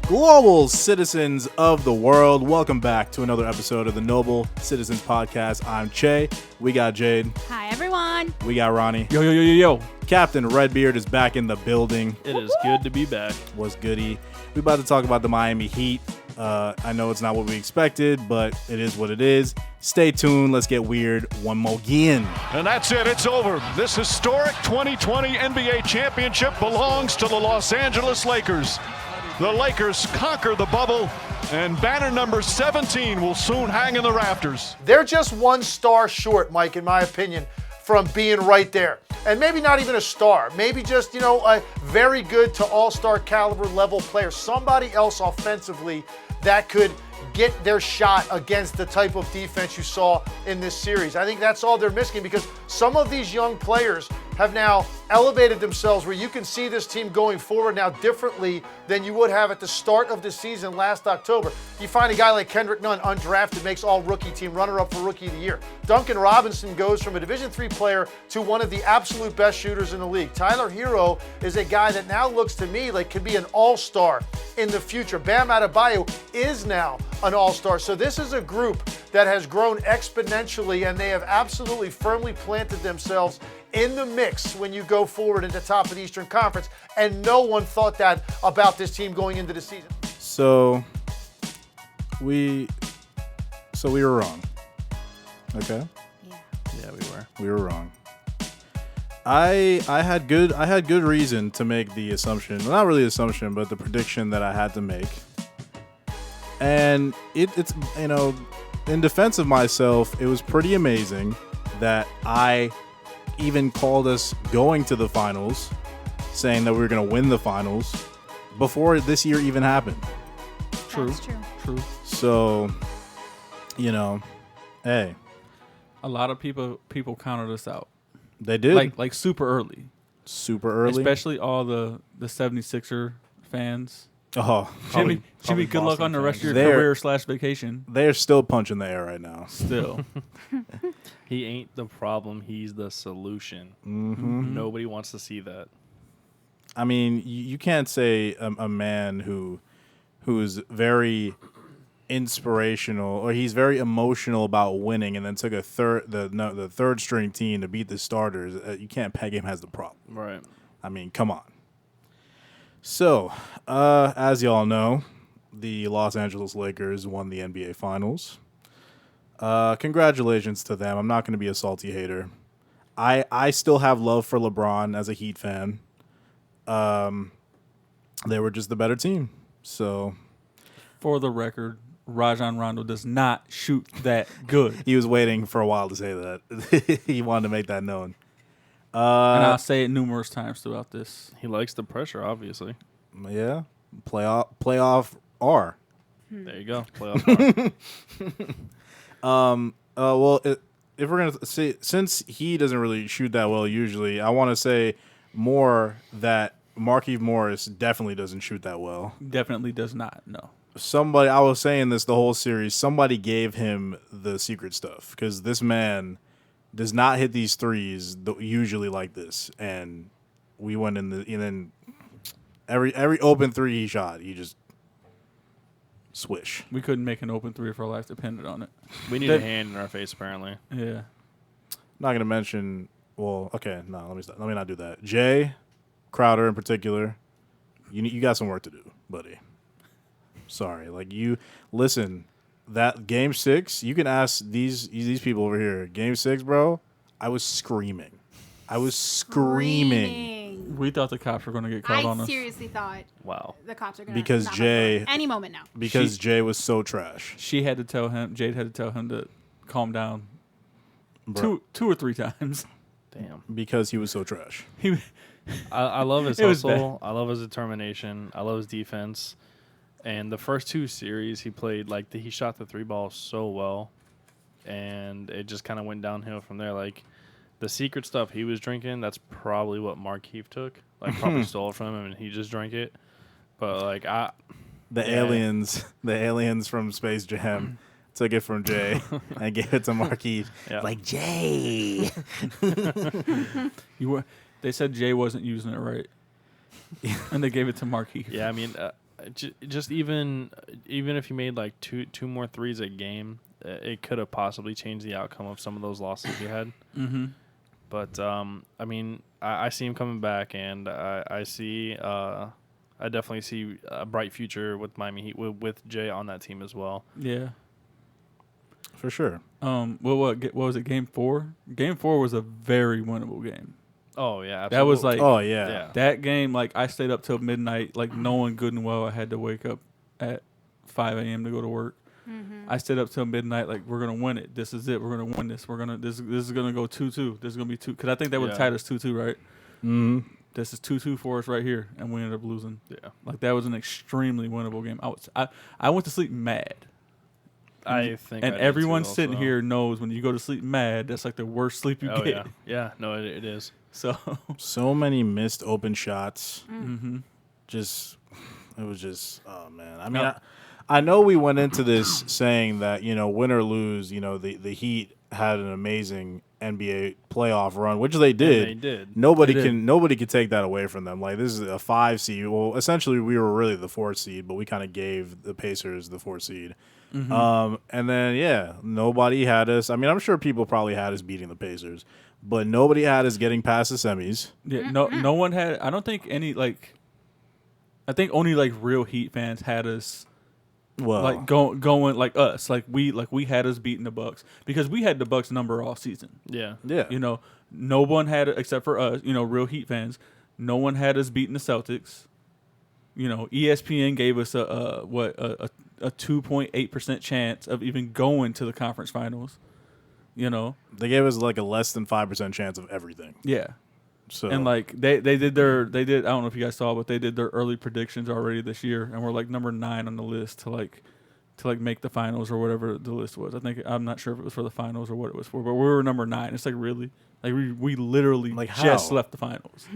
Global citizens of the world, welcome back to another episode of the Noble Citizens Podcast. I'm Che. We got Jade. Hi, everyone. We got Ronnie. Yo, yo, yo, yo, yo. Captain Redbeard is back in the building. It is good to be back. What's goody? We about to talk about the Miami Heat. I know it's not what we expected, but it is what it is. Stay tuned. Let's get weird one more again. And that's it. It's over. This historic 2020 NBA championship belongs to the Los Angeles Lakers. The Lakers conquer the bubble, and banner number 17 will soon hang in the rafters. They're just one star short, Mike, in my opinion, from being right there. And maybe not even a star. Maybe just, a very good to all-star caliber level player. Somebody else offensively that could get their shot against the type of defense you saw in this series. I think that's all they're missing, because some of these young players have now elevated themselves where you can see this team going forward now differently than you would have at the start of the season last October. You find a guy like Kendrick Nunn, undrafted, makes all-rookie team, runner-up for Rookie of the Year. Duncan Robinson goes from a Division III player to one of the absolute best shooters in the league. Tyler Hero is a guy that now looks to me like could be an all-star in the future. Bam Adebayo is now an all-star. So this is a group that has grown exponentially, and they have absolutely firmly planted themselves in the mix when you go forward at the top of the Eastern Conference, and no one thought that about this team going into the season. So we were wrong. Okay? Yeah, we were. We were wrong. I had good reason to make the assumption. Well, not really assumption, but the prediction that I had to make. And it's in defense of myself, it was pretty amazing that I even called us going to the finals, saying that we were going to win the finals before this year even happened. That's true. So, hey. A lot of people counted us out. They did. Like super early. Super early. Especially all the 76er fans. Oh, Jimmy, good luck on the rest of your career/vacation. They're still punching the air right now. Still. He ain't the problem. He's the solution. Mm-hmm. Nobody wants to see that. I mean, you can't say a man who's very inspirational, or he's very emotional about winning, and then took the third string team to beat the starters. You can't peg him as the problem. Right. I mean, come on. So, as y'all know, the Los Angeles Lakers won the NBA Finals. Congratulations to them. I'm not going to be a salty hater. I still have love for LeBron as a Heat fan. They were just the better team. So, for the record, Rajon Rondo does not shoot that good. He was waiting for a while to say that. He wanted to make that known. And I'll say it numerous times throughout this. He likes the pressure, obviously. Yeah. Playoff R. There you go. Playoff R. Well, if we're gonna see, since he doesn't really shoot that well usually, I want to say more that Markieff Morris definitely doesn't shoot that well. Definitely does not. No. Somebody, I was saying this the whole series. Somebody gave him the secret stuff, because this man does not hit these threes usually like this, and we went and then every open three he shot, he just swish. We couldn't make an open three if our life depended on it. We need a hand in our face, apparently. Yeah. Not gonna mention. Well, okay, no, let me not do that. Jay Crowder in particular, you got some work to do, buddy. Sorry, listen. That Game 6, you can ask these people over here. Game 6, bro, I was screaming. We thought the cops were going to get caught on I us. seriously thought Wow. the cops are going to Because Jay any moment now. Because Jay was so trash. Jade had to tell him to calm down Bro. two or three times. Damn. Because he was so trash. I love his It was hustle. I love his determination. I love his defense. And the first two series he played, he shot the three balls so well. And it just kind of went downhill from there. The secret stuff he was drinking, that's probably what Markieff took. Probably stole it from him and he just drank it. But, The aliens from Space Jam took it from Jay and gave it to Markieff. Yeah. Like, Jay. They said Jay wasn't using it right. And they gave it to Markieff. Yeah, I mean, just even if you made like two more threes a game, it could have possibly changed the outcome of some of those losses you had. Mm-hmm. But I mean, I see him coming back, and I definitely see a bright future with Miami Heat with Jay on that team as well. Yeah. For sure. What was it? Game 4. Game 4 was a very winnable game. Oh yeah, absolutely. That was like, Oh yeah. that game. Like I stayed up till midnight, like knowing good and well I had to wake up at 5 a.m. to go to work. Mm-hmm. I stayed up till midnight, like we're gonna win it. This is it. We're gonna win this. This is gonna go 2-2. This is gonna be 2. Because I think they would have tied us 2-2, right? Mm-hmm. This is 2-2 for us right here, and we ended up losing. Yeah. Like that was an extremely winnable game. I went to sleep mad. I think, and I did everyone too, sitting also. here knows when you go to sleep mad, that's like the worst sleep you Oh get. yeah, yeah. No, it is. So So many missed open shots. mm-hmm. It was just, oh man. I mean, I know we went into this saying that, win or lose, the Heat had an amazing NBA playoff run, which they did. They did. Nobody They did. nobody can take that away from them. Like, this is a 5 seed. Well, essentially we were really the 4th seed, but we kind of gave the Pacers the 4th seed. Mm-hmm. And then nobody had us. I mean, I'm sure people probably had us beating the Pacers, but nobody had us getting past the semis. Yeah, no one had. I don't think any like. I think only like real Heat fans had us Well, like going like us, like we had us beating the Bucks because we had the Bucks number all season. Yeah. yeah. No one had it except for us. Real Heat fans. No one had us beating the Celtics. ESPN gave us a 2.8% chance of even going to the conference finals. They gave us like a less than 5% chance of everything. Yeah. So And like they did I don't know if you guys saw, but they did their early predictions already this year, and we're like number 9 on the list to make the finals or whatever the list was. I'm not sure if it was for the finals or what it was for, but we were number 9. It's like really, like we literally Like just how? left the finals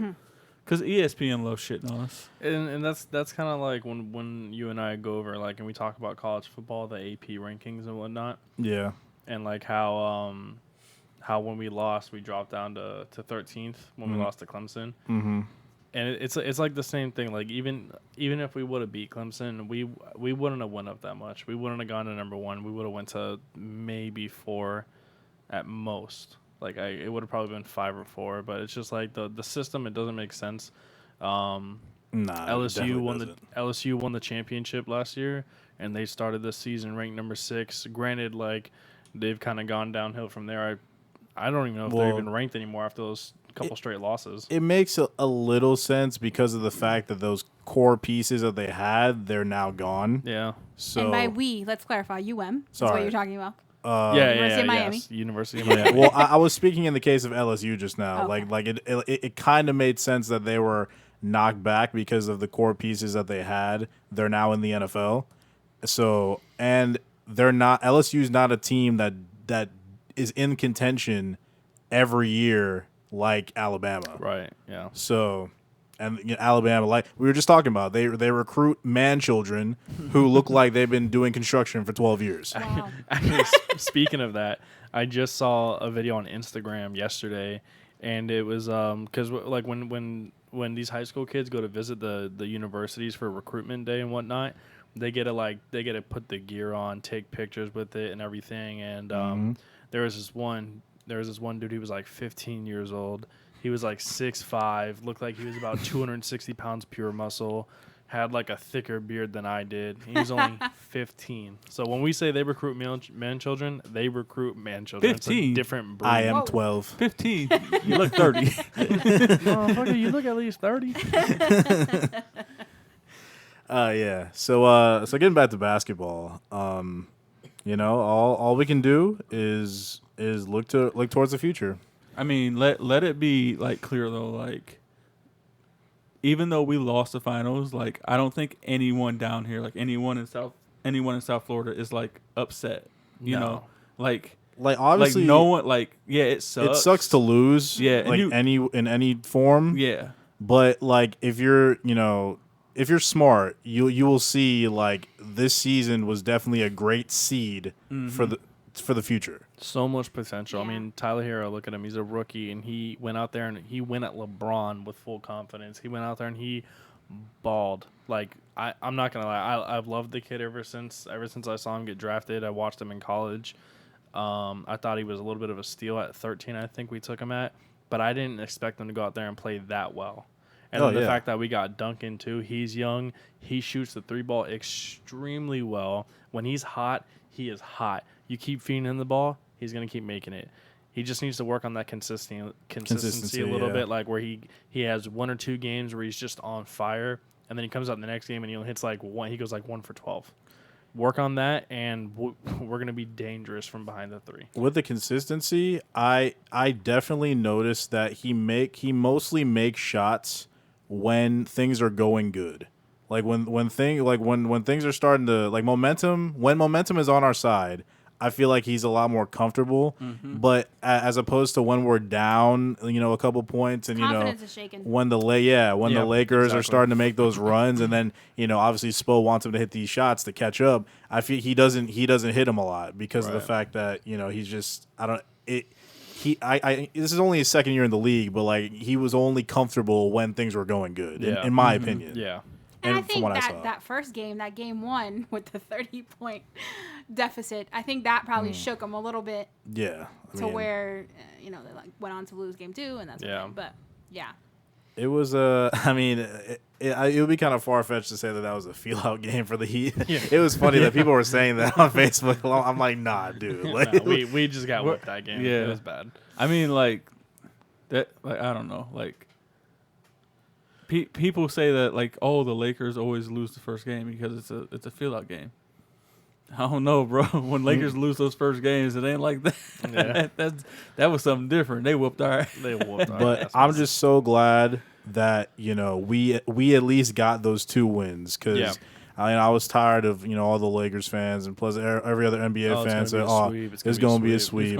because ESPN loves shitting on us. And that's kind of like when you and I go over like and we talk about college football, the AP rankings and whatnot, yeah. and like how when we lost we dropped down to 13th when we lost to Clemson. Mm-hmm. And it's like the same thing. Like even if we would have beat Clemson, we wouldn't have went up that much. We wouldn't have gone to number 1. We would have went to maybe 4 at most. Like it would have probably been 5 or 4. But it's just like the system. It doesn't make sense. Nah, LSU won the championship last year, and they started this season ranked number 6. Granted, like they've kind of gone downhill from there. I don't even know if they're even ranked anymore after those couple straight losses. It makes a little sense because of the fact that those core pieces that they had, they're now gone. Yeah. So And by we, let's clarify, UM. That's Sorry. what you're talking about. University of Miami. Yes. University of Miami. well, I was speaking in the case of LSU just now. Okay. Like it kind of made sense that they were knocked back because of the core pieces that they had. They're now in the NFL. So, and they're not, LSU's not a team that is in contention every year like Alabama. Right. Yeah. So, and Alabama, like we were just talking about, they recruit man children who look like they've been doing construction for 12 years. Wow. Actually, speaking of that, I just saw a video on Instagram yesterday, and it was because like when these high school kids go to visit the universities for recruitment day and whatnot, they get to put the gear on, take pictures with it and everything. And there was this one dude. He was like 15 years old. He was like 6'5", looked like he was about 260 pounds pure muscle, had like a thicker beard than I did. He was only 15. So when we say they recruit man children, they recruit man children. 15? It's a different breed. I am Whoa. 12. 15. You look 30. Motherfucker, you look at least 30. Yeah. So getting back to basketball, all we can do is look towards the future. I mean, let it be like clear though, like even though we lost the finals, like I don't think anyone down here, like anyone in South Florida is like upset. You know? Like Obviously, like no one like it sucks. it sucks to lose. Yeah, and like in any form. Yeah. But like if you're smart, you will see like this season was definitely a great seed for the future. So much potential. Yeah. I mean, Tyler Hero, look at him. He's a rookie, and he went out there and he went at LeBron with full confidence. He went out there and he balled. Like I'm not gonna lie, I've loved the kid ever since I saw him get drafted. I watched him in college. I thought he was a little bit of a steal at 13. I think we took him at, but I didn't expect him to go out there and play that well. And the fact that we got Duncan too, he's young. He shoots the 3-ball extremely well. When he's hot, he is hot. You keep feeding him the ball, he's gonna keep making it. He just needs to work on that consistency a little bit, like where he has 1 or 2 games where he's just on fire, and then he comes out in the next game and he hits like one. He goes like 1 for 12. Work on that, and we're gonna be dangerous from behind the 3. With the consistency, I definitely noticed that he mostly makes shots when things are going good. Like when things are starting to when momentum is on our side, I feel like he's a lot more comfortable. Mm-hmm. But as opposed to when we're down, a couple points, and confidence is shaken. When the Lakers are starting to make those runs, and then obviously Spo wants him to hit these shots to catch up. I feel he doesn't hit him a lot because of the fact that he's just this is only his second year in the league, but like he was only comfortable when things were going good, in my opinion. Yeah. And I think that first game, that game 1 with the 30-point deficit, I think that probably shook him a little bit. Yeah. Where, they went on to lose game 2 and that's okay. But, yeah. It was it would be kind of far-fetched to say that was a feel-out game for the Heat. Yeah. It was funny that people were saying that on Facebook. I'm like, nah, dude. Like, we just got whipped that game. Yeah. It was bad. I mean, like, that. Like, I don't know. Like, people say that, like, the Lakers always lose the first game because it's a feel-out game. I don't know, bro. When Lakers lose those first games, it ain't like that. Yeah. that was something different. They whooped our ass. But I'm just so glad that we at least got those 2 wins because I was tired of all the Lakers fans and plus every other NBA fan said, it's going to be a sweep.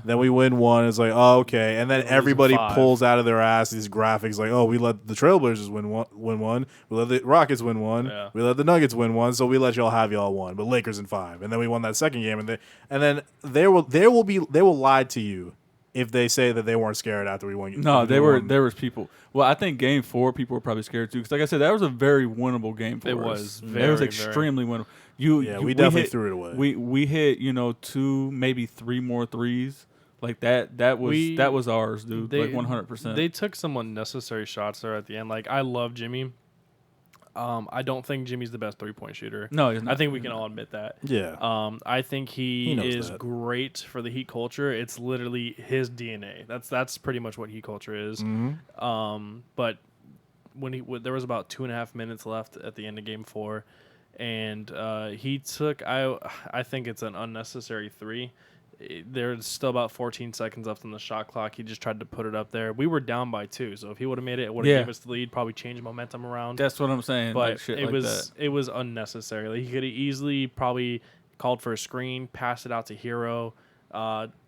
Then we win 1. It's like, okay, and then everybody pulls out of their ass these graphics like, we let the Trailblazers win one, we let the Rockets win 1, we let the Nuggets win 1, so we let y'all have y'all 1, but Lakers in 5, and then we won that second game, and then they will lie to you if they say that they weren't scared after we won. No, there was people. Well, I think game 4 people were probably scared too because, like I said, that was a very winnable game for us. It was extremely winnable. We definitely threw it away. We hit 2, maybe 3 more threes. Like that was ours, dude. 100%. They took some unnecessary shots there at the end. Like I love Jimmy. I don't think Jimmy's the best 3-point shooter. No, he's not. I think we can all admit that. Yeah. I think he is great for the Heat culture. It's literally his DNA. That's pretty much what Heat culture is. Mm-hmm. But when there was about 2.5 minutes left at the end of Game 4, and he took I think it's an unnecessary 3. There's still about 14 seconds left on the shot clock. He just tried to put it up there. We were down by 2, so if he would have made it, it would have given us the lead, probably changed momentum around. That's what I'm saying. But it was unnecessary. Like, he could have easily probably called for a screen, passed it out to Hero,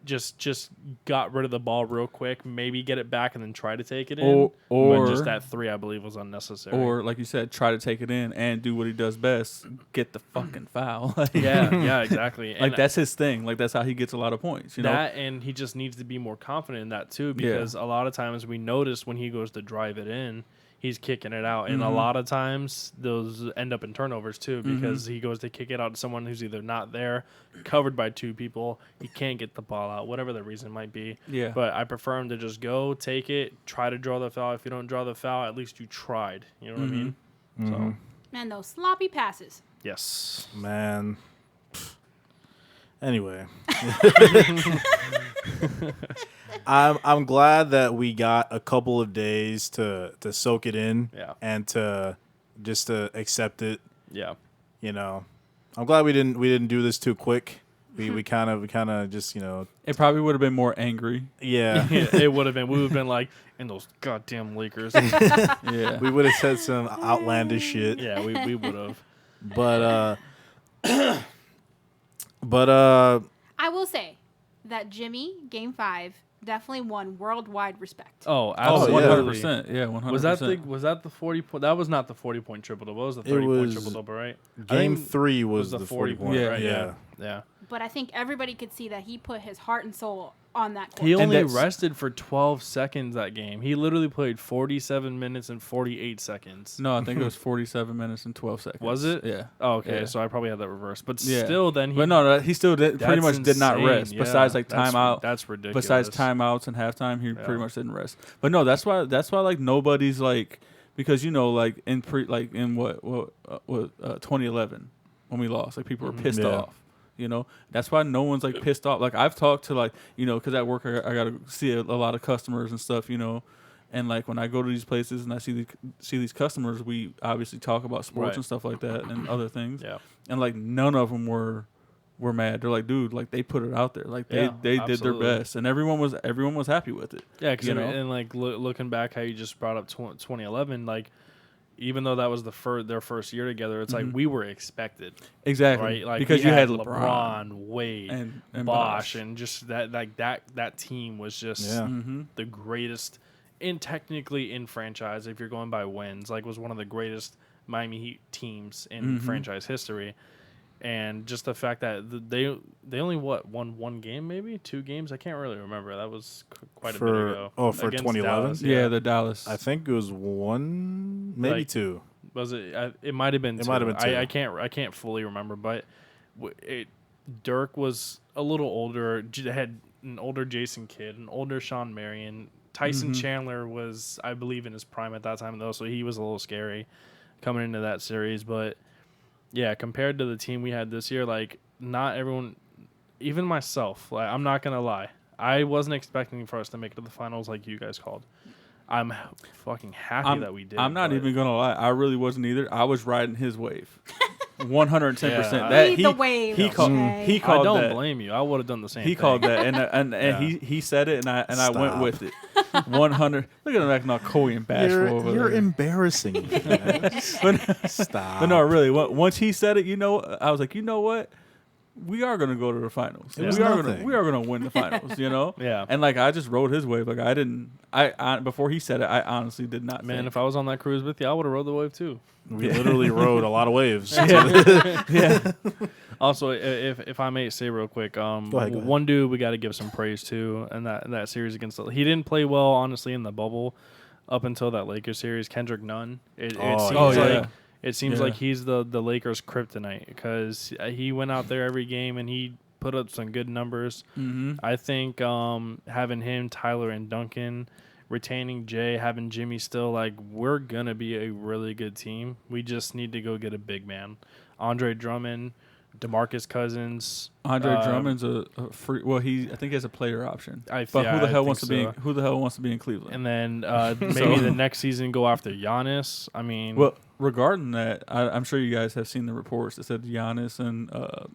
just got rid of the ball real quick, maybe get it back and then try to take it in. Or just that 3, I believe, was unnecessary. Or, like you said, try to take it in and do what he does best, get the fucking foul. Yeah, exactly. Like, that's his thing. Like, that's how he gets a lot of points. That, and he just needs to be more confident in that, too, because a lot of times we notice when he goes to drive it in, he's kicking it out. And a lot of times those end up in turnovers too because he goes to kick it out to someone who's either not there, covered by 2 people. He can't get the ball out, whatever the reason might be. Yeah. But I prefer him to just go, take it, try to draw the foul. If you don't draw the foul, at least you tried. You know what I mean? So. Man, those sloppy passes. Yes. Man. Anyway. I'm glad that we got a couple of days to soak it in and to just to accept it. Yeah. I'm glad we didn't do this too quick. We kind of just, It probably would have been more angry. Yeah. It would have been. We would have been like, in those goddamn Lakers. Yeah. We would have said some outlandish shit. Yeah, we would have. But I will say that Jimmy, Game 5, definitely won worldwide respect. Oh, absolutely. 100%. Yeah, 100%. Was that the 40 point? That was not the 40-point triple double. It was the 30-point triple double, right? Game 3 was the 40 point. Yeah, right? Yeah. Yeah. But I think everybody could see that he put his heart and soul on that court. He only rested for 12 seconds that game. He literally played 47 minutes and 48 seconds. No, I think it was 47 minutes and 12 seconds. Was it? Yeah. Oh, okay. Yeah. So I probably had that reversed. But still, then he. But no, he still pretty much did not rest. Yeah, besides like timeout. That's ridiculous. Besides timeouts and halftime, he pretty much didn't rest. But no, that's why like nobody's like, because like in 2011 when we lost, like people were pissed off. That's why no one's like pissed off. Like I've talked to like, because at work I got to see a lot of customers and stuff, and like when I go to these places and I see these customers, we obviously talk about sports and stuff like that and other things. Yeah. And like none of them were mad. They're like, dude, like they put it out there, like they did their best, and everyone was happy with it. Yeah, because and like looking back, how you just brought up 2011, like. Even though that was their first year together, it's like we were expected. Exactly. Right? Like because you had LeBron, Wade, and Bosh, and just that team was just the greatest technically in franchise, if you're going by wins, like was one of the greatest Miami Heat teams in franchise history. And just the fact that they only won one game, maybe 2 games. I can't really remember. That was quite a bit ago. Oh, for 2011. Dallas, yeah, the Dallas. I think it was 1, maybe 2. Was it? It might have been. It 2. might have been 2. I can't fully remember, but Dirk was a little older. Had an older Jason Kidd, an older Sean Marion. Tyson Chandler was, I believe, in his prime at that time though, so he was a little scary coming into that series, but. Yeah, compared to the team we had this year, like, not everyone, even myself, like, I'm not going to lie. I wasn't expecting for us to make it to the finals like you guys called. I'm fucking happy that we did. I'm not even going to lie. I really wasn't either. I was riding his wave. 110%. Lead the wave. He called I don't blame you. I would have done the same thing. He called that, and he said it, and I went with it. 100. Look at him acting all coy and bashful over there. You're embarrassing me. Stop. But no, really. Once he said it, I was like, you know what? We are gonna go to the finals. Yeah. We are gonna win the finals. Yeah. And like I just rode his wave. Like I before he said it, I honestly did not. Man, if I was on that cruise with you, I would have rode the wave too. We literally rode a lot of waves. Yeah. Also, if I may say real quick, go ahead. One dude we got to give some praise to, and that series against he didn't play well, honestly, in the bubble up until that Lakers series. Kendrick Nunn. It seems like he's the Lakers' kryptonite because he went out there every game and he put up some good numbers. I think having him, Tyler, and Duncan, retaining Jay, having Jimmy still, like, we're going to be a really good team. We just need to go get a big man. Andre Drummond, DeMarcus Cousins. Andre Drummond's a free. Well, I think he has a player option. Who the hell wants to be in Cleveland? And then maybe the next season go after Giannis. I mean, well, regarding that, I'm sure you guys have seen the reports that said Giannis and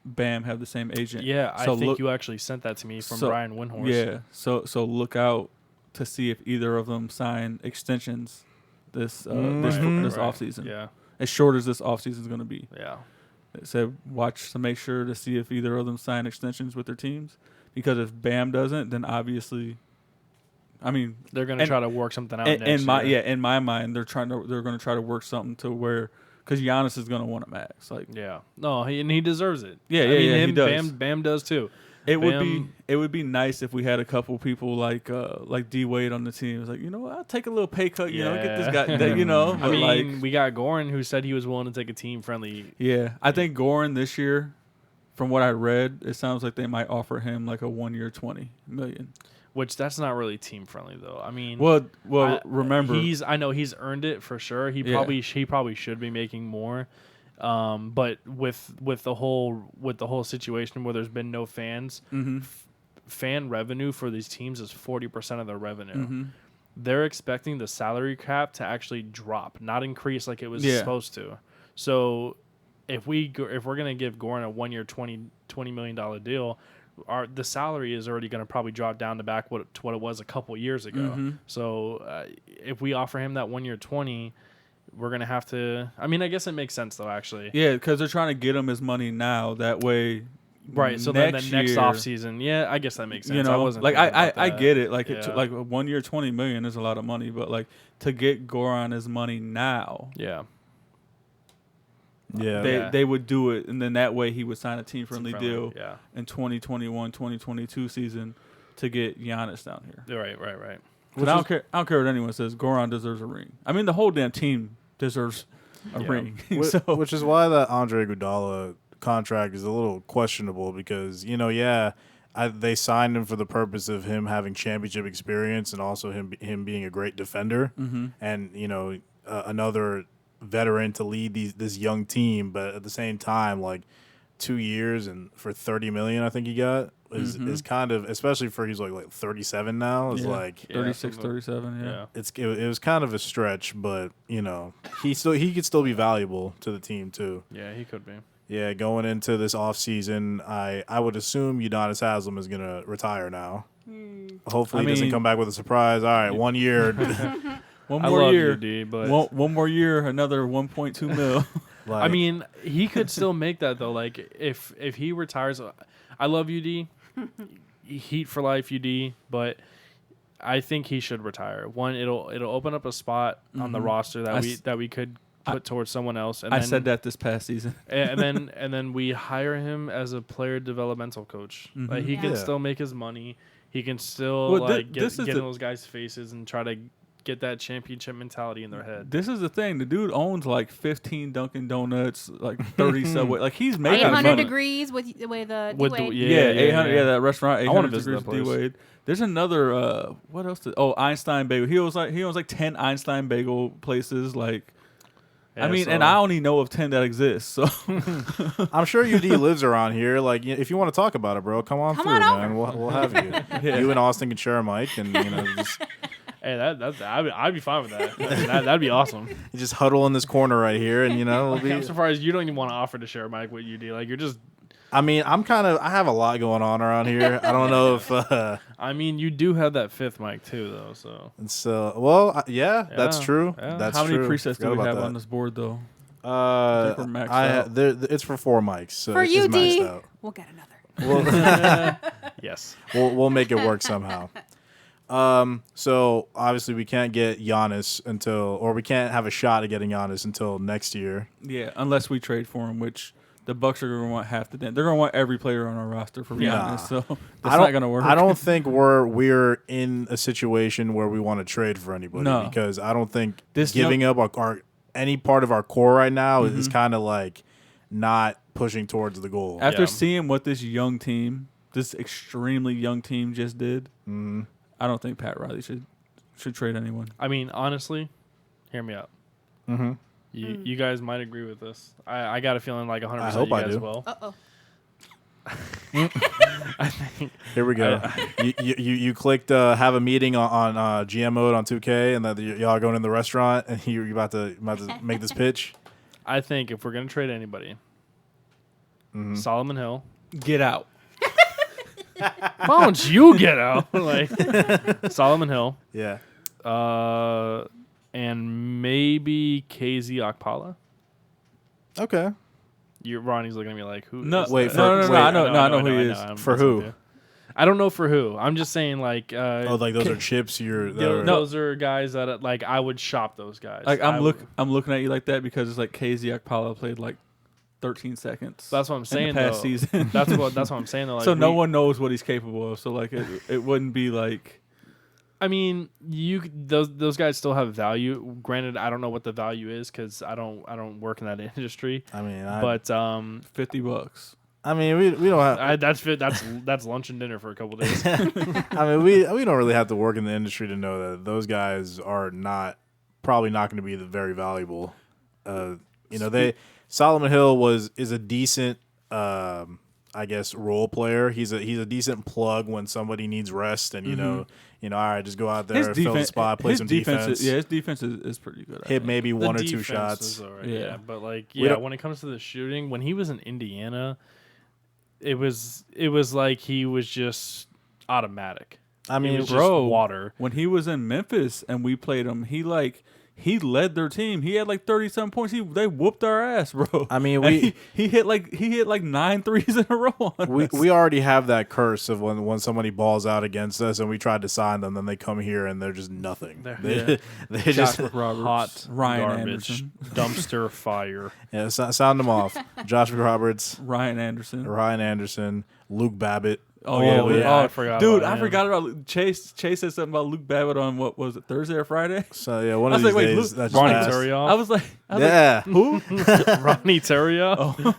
Bam have the same agent. Yeah, so I think you actually sent that to me from Brian Windhorst. Yeah, so look out to see if either of them sign extensions this offseason. Yeah, as short as this offseason is going to be. Yeah. It said watch to make sure to see if either of them sign extensions with their teams, because if Bam doesn't, then obviously, I mean, they're going to try to work something out. In my mind, they're going to try to work something to where, because Giannis is going to want a max. Like, yeah, no, he deserves it. Yeah, he does. Bam does too. It would be nice if we had a couple people like D Wade on the team. It's like, I'll take a little pay cut, get this guy, I mean, we got Goran who said he was willing to take a team friendly. Yeah, I think Goran this year, from what I read, it sounds like they might offer him like a 1 year, $20 million. Which that's not really team friendly though. I mean, remember, I know he's earned it for sure. He probably should be making more. But with the whole situation where there's been no fans, fan revenue for these teams is 40% of their revenue. They're expecting the salary cap to actually drop, not increase like it was supposed to. So if we're gonna give Goran a 1 year $20 million deal, the salary is already going to probably drop down to back to what it was a couple years ago. So if we offer him that 1 year 20. We're going to have to – I mean, I guess it makes sense, though, actually. Yeah, because they're trying to get him his money now. That way – right, so then the next offseason – yeah, I guess that makes sense. I wasn't like, I get it. Like, like 1 year, $20 million is a lot of money. But, like, to get Goran his money now – yeah. they would do it, and then that way he would sign a team-friendly deal Yeah. in 2021-2022 season to get Giannis down here. Right. But I don't care what anyone says. Goran deserves a ring. I mean, the whole damn team deserves a ring. Which is why that Andre Iguodala contract is a little questionable because, they signed him for the purpose of him having championship experience and also him being a great defender and, another veteran to lead this young team. But at the same time, like 2 years and for $30 million, I think he got is kind of, especially for he's like 37 now. It's like 36, 37. Yeah. It was kind of a stretch, but he could still be valuable to the team too. Yeah, he could be. Yeah, going into this offseason, I would assume Udonis Haslem is going to retire now. Hopefully he doesn't come back with a surprise. All right, 1 year. One more year. UD, but one more year, another 1.2 mil. I mean, he could still make that though. Like if he retires, I love UD, Heat for life, UD, but I think he should retire. One, it'll open up a spot on the roster that we could put towards someone else. And I then, said that this past season. and then we hire him as a player developmental coach. Like he can still make his money. He can still get in those guys' faces and try to get that championship mentality in their head. This is the thing. The dude owns like 15 Dunkin' Donuts, like 30 Subway. Like he's making 800 degrees with the D-Wade. Yeah, 800. Yeah, that restaurant. 800 I wanna visit degrees that place. D-Wade. There's another. What else? Einstein Bagel. He owns like 10 Einstein Bagel places. Like, Yeah, and I only know of 10 that exist. So I'm sure UD lives around here. Like, if you want to talk about it, bro, come on through, man. We'll have you. You and Austin can share a mic, and just. Hey, I'd be fine with that. That'd be awesome. You just huddle in this corner right here, and I'm surprised you don't even want to offer to share a mic with UD. Like you're just. I mean, I have a lot going on around here. I don't know if. I mean, you do have that fifth mic too, though. So. That's true. Yeah. That's how many true. presets do we have on this board though? I think we're maxed out. It's for 4 mics. So for it's UD, maxed out. we'll get another. Yes. We'll make it work somehow. So obviously we can't get Giannis we can't have a shot at getting Giannis until next year. Yeah, unless we trade for him, which the Bucks are going to want half the damn. They're going to want every player on our roster for Giannis, so that's not going to work. I don't think we're in a situation where we want to trade for anybody because I don't think giving up any part of our core right now is kind of like not pushing towards the goal. After seeing what this extremely young team just did, I don't think Pat Riley should trade anyone. I mean, honestly, hear me out. Mm-hmm. You guys might agree with this. I got a feeling like 100% I hope you I guys do. will. Uh-oh. I think Here we go. You clicked have a meeting on GM mode on 2K, and that y'all are going in the restaurant, and you're about to make this pitch. I think if we're going to trade anybody, Solomon Hill. Get out. Why don't you get out? Like Solomon Hill. Yeah. And maybe KZ Okpala. Okay. Ronnie's looking at me like, who? No, is wait, that? for- I know who he is. For who? I don't know for who. I'm just saying like. Like those are chips. Those are guys that like I would shop those guys. Like I'm looking at you like that because it's like KZ Okpala played like 13 seconds. That's what I'm saying. In the past though. season. That's what I'm saying. Though. Like, so no one knows what he's capable of. So like it wouldn't be like. I mean, those guys still have value. Granted, I don't know what the value is because I don't work in that industry. I mean, but $50. I mean, we don't have. That's lunch and dinner for a couple days. I mean, we don't really have to work in the industry to know that those guys are probably not going to be very valuable. Solomon Hill is a decent, I guess, role player. He's a decent plug when somebody needs rest, and all right, just go out there, fill the spot, play some defense. His defense is pretty good. Hit maybe one or two shots. Right, yeah, but when it comes to the shooting, when he was in Indiana, it was like he was just automatic. I mean, it was just water. When he was in Memphis and we played him, he he led their team. He had like 30-something points. They whooped our ass, bro. I mean, he hit like 9 threes in a row on us. We already have that curse of when somebody balls out against us and we tried to sign them, then they come here and they're just nothing. They just Roberts, hot Ryan garbage, Anderson. dumpster fire. Yeah, sound them off. Josh McRoberts, Ryan Anderson, Luke Babbitt. Oh yeah, I forgot. Dude, about I forgot about Chase. Chase said something about Luke Babbitt on what was it, Thursday or Friday? So yeah, one of these days. That's Ronnie passed. Turiaf. I was like, Who? Ronnie Turiaf. Oh.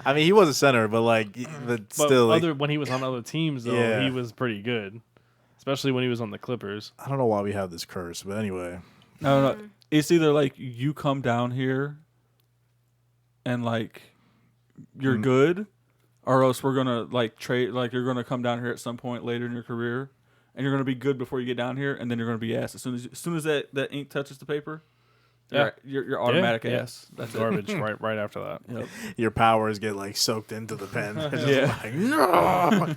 I mean, he was a center, but But still, when he was on other teams, though, he was pretty good, especially when he was on the Clippers. I don't know why we have this curse, but anyway. No. It's either like you come down here and like you're good, or else we're gonna like trade. Like you're gonna come down here at some point later in your career, and you're gonna be good before you get down here, and then you're gonna be ass as soon as that ink touches the paper. Yeah. You're automatic ass. That's garbage. right after that. Yep. Your powers get soaked into the pen. Yeah. No.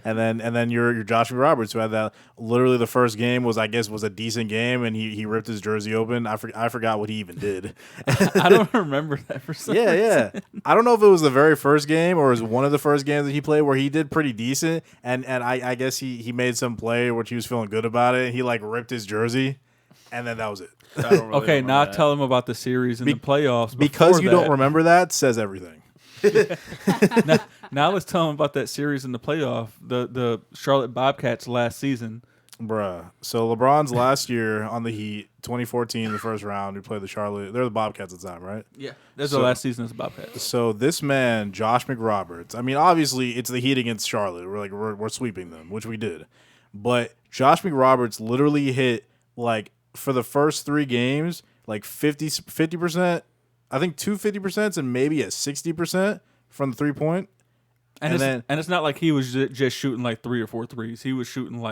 And then your Josh McRoberts, who had that literally the first game was a decent game, and he ripped his jersey open. I forgot what he even did. I don't remember that for some reason. Yeah. I don't know if it was the very first game or it was one of the first games that he played where he did pretty decent, and I guess he made some play which he was feeling good about it. He ripped his jersey, and then that was it. Okay, now tell him about the series and the playoffs. Because you before don't remember that says everything. now let's tell him about that series in the playoff, the Charlotte Bobcats last season. Bruh. So LeBron's last year on the Heat, 2014, the first round, we played the Charlotte. They're the Bobcats at the time, right? Yeah. That's the last season as the Bobcats. So this man, Josh McRoberts, I mean, obviously it's the Heat against Charlotte. We're sweeping them, which we did. But Josh McRoberts literally hit, for the first 3 games, 50%. I think 2 50% and maybe a 60% from the 3-point. And it's not like he was just shooting 3 or 4 threes. He was shooting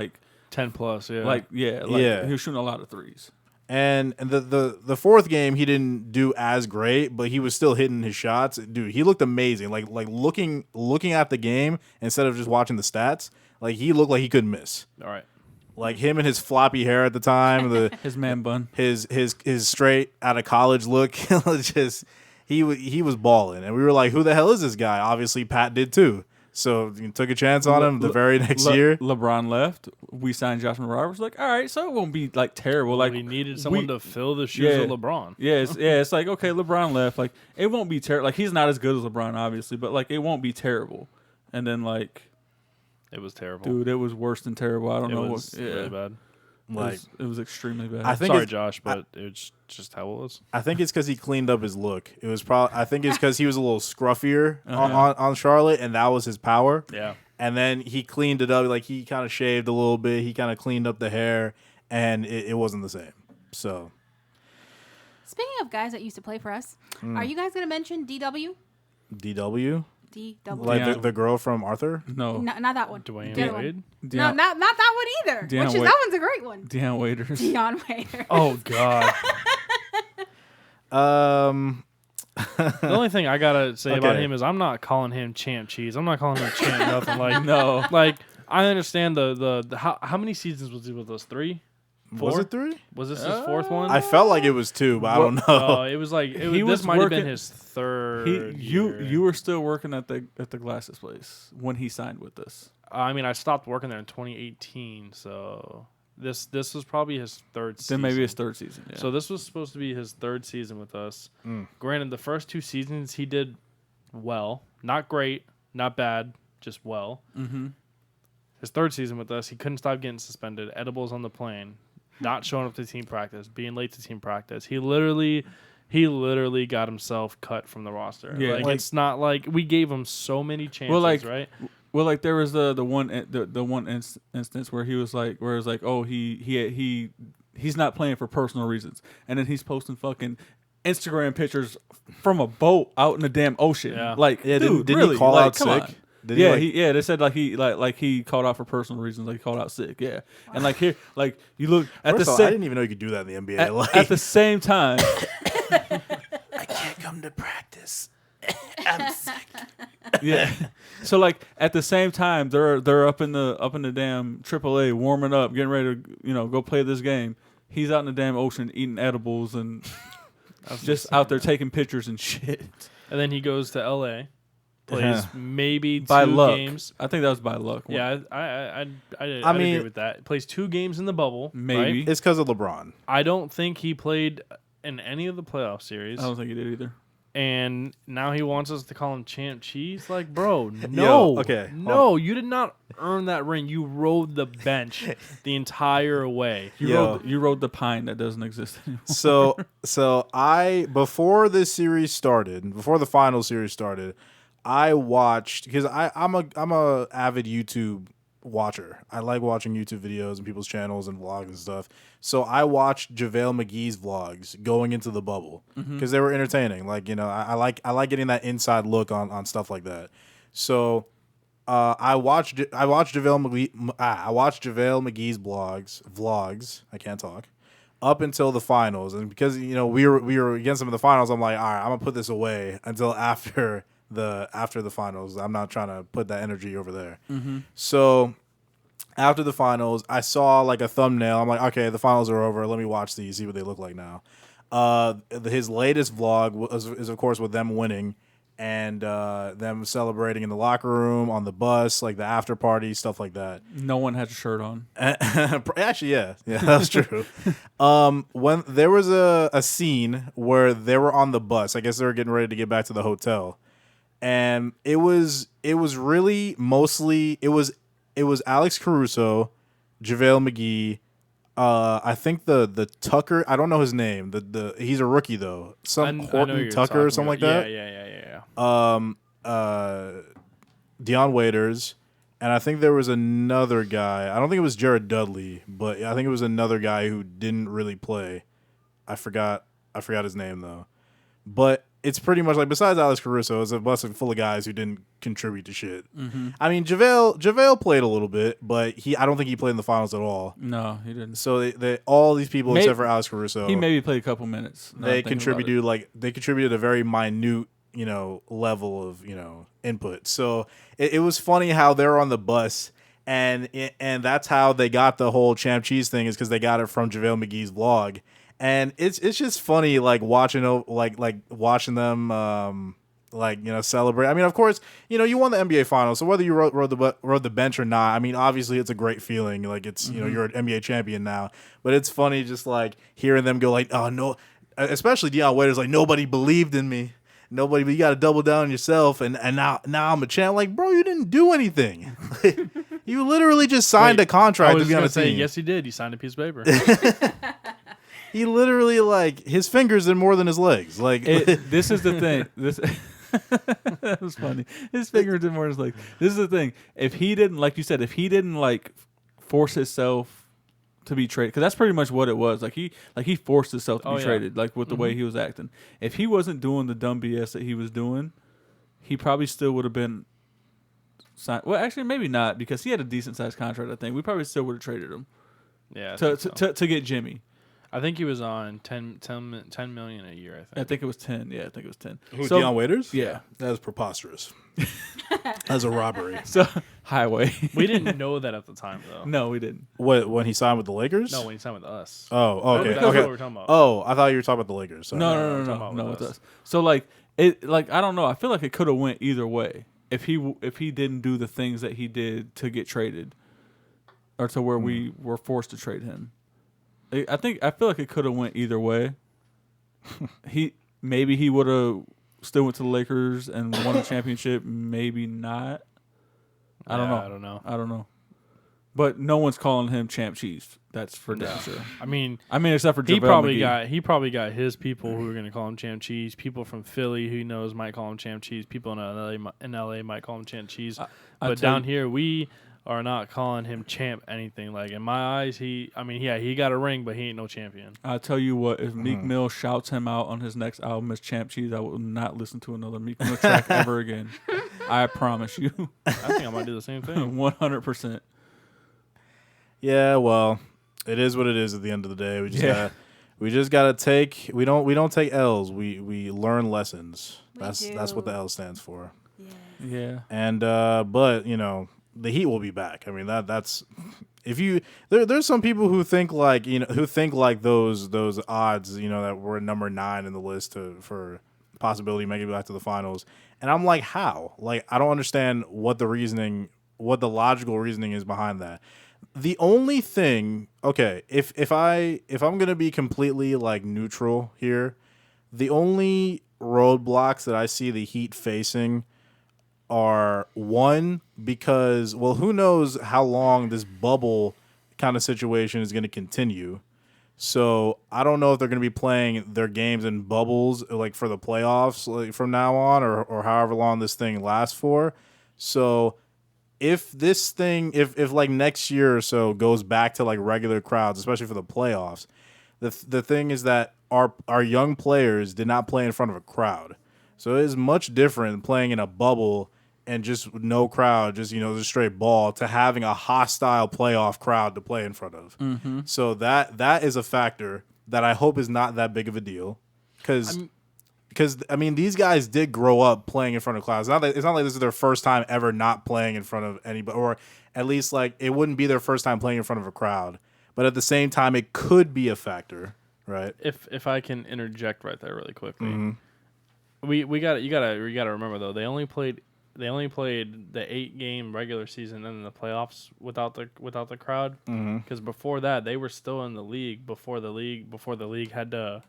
10 plus, yeah. He was shooting a lot of threes. And the fourth game he didn't do as great, but he was still hitting his shots. Dude, he looked amazing. Looking at the game instead of just watching the stats, he looked like he couldn't miss. All right. Him and his floppy hair at the time, his man bun, his straight out of college look, he was balling, and we were like, "Who the hell is this guy?" Obviously, Pat did too, so we took a chance on him the very next year. LeBron left. We signed Josh McRoberts. All right, so it won't be terrible. We needed someone to fill the shoes of LeBron. It's okay. LeBron left. It won't be terrible. He's not as good as LeBron, obviously, but it won't be terrible. And then it was terrible. Dude, it was worse than terrible. I don't know. It was really bad. It was extremely bad. Sorry, Josh, but it's just how it was. I think it's because he cleaned up his look. It was I think it's because he was a little scruffier on Charlotte, and that was his power. Yeah. And then he cleaned it up. He kind of shaved a little bit. He kind of cleaned up the hair, and it wasn't the same. So. Speaking of guys that used to play for us, are you guys going to mention DW? DW? DW. The girl from Arthur? No. Not that one. Dwayne Wade? No, not that one either. That one's a great one. Deion Waiters. Deion Waiters. Oh, God. The only thing I got to say about him is I'm not calling him Champ Cheese. I'm not calling him Champ nothing. No. I understand how many seasons was he with us? 3? 4? Was it 3? Was this his 4th one? I felt like it was 2, but I don't know. It was this might have been his 3rd. You were still working at the glasses place when he signed with us. I mean, I stopped working there in 2018, so this was probably his 3rd season. Then maybe his 3rd season. Yeah. So this was supposed to be his 3rd season with us. Granted, the first 2 seasons he did well, not great, not bad, just well. Mm-hmm. His 3rd season with us, he couldn't stop getting suspended, edibles on the plane. Not showing up to team practice, being late to team practice. He literally got himself cut from the roster. Yeah, it's not like we gave him so many chances, right? Well, there was the one instance where he was oh he's not playing for personal reasons, and then he's posting fucking Instagram pictures from a boat out in the damn ocean. Yeah. Dude, didn't really? he call out come sick? on. They said he called out for personal reasons, he called out sick, and here you look at First the of all, same. I didn't even know you could do that in the NBA. At the same time, I can't come to practice. I'm sick. Yeah. So at the same time, they're up in the damn AAA warming up, getting ready to go play this game. he's out in the damn ocean eating edibles and just out there taking pictures and shit. And then he goes to L.A., plays maybe by 2 luck. games. I think that was by luck. Yeah, I'd agree with that. Plays 2 games in the bubble. Maybe. Right? It's because of LeBron. I don't think he played in any of the playoff series. I don't think he did either. And now he wants us to call him Champ Cheese? Like, bro, no. Okay. No, you did not earn that ring. You rode the bench the entire way. You rode the pine that doesn't exist anymore. So before this series started, before the final series started, I watched, because I'm a avid YouTube watcher. I like watching YouTube videos and people's channels and vlogs and stuff. So I watched JaVale McGee's vlogs going into the bubble because they were entertaining. Like, you know, I like getting that inside look on stuff like that. So I watched JaVale McGee's vlogs. I can't talk. Up until the finals, and because, you know, we were against them in the finals, I'm like, all right, I'm gonna put this away until after the finals. I'm not trying to put that energy over there. So after the finals, I saw like a thumbnail. I'm like, okay, the finals are over. Let me watch these, see what they look like now. His latest vlog is of course with them winning and them celebrating in the locker room, on the bus, like the after party, stuff like that. No one has a shirt on. Actually, yeah, that's true. When there was a scene where they were on the bus, I guess they were getting ready to get back to the hotel. And it was really mostly it was Alex Caruso, JaVale McGee, I think the Tucker, I don't know his name. He's a rookie though. Horton Tucker or something like that. Yeah. Deion Waiters, and I think there was another guy. I don't think it was Jared Dudley, but I think it was another guy who didn't really play. I forgot his name though. But it's pretty much like, besides Alex Caruso, it's a bus full of guys who didn't contribute to shit. I mean, JaVale played a little bit, but I don't think he played in the finals at all. No, he didn't. So all these people except for Alex Caruso, he maybe played a couple minutes. They contributed a very minute, you know, level of, you know, input. So it was funny how they're on the bus, and that's how they got the whole Champ Cheese thing, is because they got it from JaVale McGee's vlog. And it's just funny, like watching them like, you know, celebrate. I mean, of course, you know, you won the NBA Finals, so whether you rode the bench or not, I mean, obviously it's a great feeling. Like, it's, you know, you're an NBA champion now. But it's funny just like hearing them go like, oh no, especially Deion Waiters, like, nobody believed in me. But you got to double down on yourself. And now I'm a champ. Like, bro, you didn't do anything. You literally just signed a contract to be on a team. Yes, he did. He signed a piece of paper. He literally, like, his fingers are more than his legs. Like, this is the thing. That was funny. His fingers are more than his legs. This is the thing. If he didn't, like you said, like force himself to be traded, because that's pretty much what it was. Like he forced himself to be traded, like with the way he was acting. If he wasn't doing the dumb BS that he was doing, he probably still would have been signed. Well, actually, maybe not, because he had a decent sized contract. I think we probably still would have traded him. Yeah, to get Jimmy. I think he was on 10 million a year. I think it was 10. Yeah, I think it was 10. Who, Deion Waiters? Yeah, that is preposterous. That's a robbery. So highway. We didn't know that at the time, though. No, we didn't. What, when he signed with the Lakers? No, when he signed with us. Oh, okay. That's what we were talking about. Oh, I thought you were talking about the Lakers. Sorry. No, with us. So like it, like I don't know. I feel like it could have went either way if he didn't do the things that he did to get traded, or to where we were forced to trade him. I feel like it could have went either way. Maybe he would have still went to the Lakers and won the championship. Maybe not. I don't know. But no one's calling him Champ Cheese. That's for damn sure. I mean, except for he probably got his people who are going to call him Champ Cheese. People from Philly who he knows might call him Champ Cheese. People in LA might call him Champ Cheese. But down here, we are not calling him champ anything. Like, in my eyes, he got a ring, but he ain't no champion. I'll tell you what, if Meek Mill shouts him out on his next album as Champ Cheese, I will not listen to another Meek Mill track ever again. I promise you. I think I might do the same thing. 100%. Yeah, well, it is what it is at the end of the day. We just gotta take, we don't take L's. We learn lessons. That's what the L stands for. Yeah. And but, you know, the Heat will be back. I mean that's if you there's some people who think like those odds that were number 9 in the list for possibility of making it back to the finals, and I'm like, how? Like, I don't understand what the logical reasoning is behind that. The only thing, okay, if I'm gonna be completely like neutral here, the only roadblocks that I see the Heat facing are, one, because, well, who knows how long this bubble kind of situation is going to continue. So I don't know if they're going to be playing their games in bubbles like for the playoffs like from now on, or however long this thing lasts for. So if this thing, if like next year or so goes back to like regular crowds, especially for the playoffs, the thing is that our young players did not play in front of a crowd. So it is much different playing in a bubble and just no crowd, just straight ball, to having a hostile playoff crowd to play in front of. Mm-hmm. So that is a factor that I hope is not that big of a deal, because these guys did grow up playing in front of crowds. It's not like this is their first time ever not playing in front of anybody, or at least like it wouldn't be their first time playing in front of a crowd. But at the same time, it could be a factor, right? If I can interject right there really quickly, Mm-hmm. you gotta remember though, they only played the 8-game regular season and then the playoffs without the crowd, because before that they were still in the league before the league had to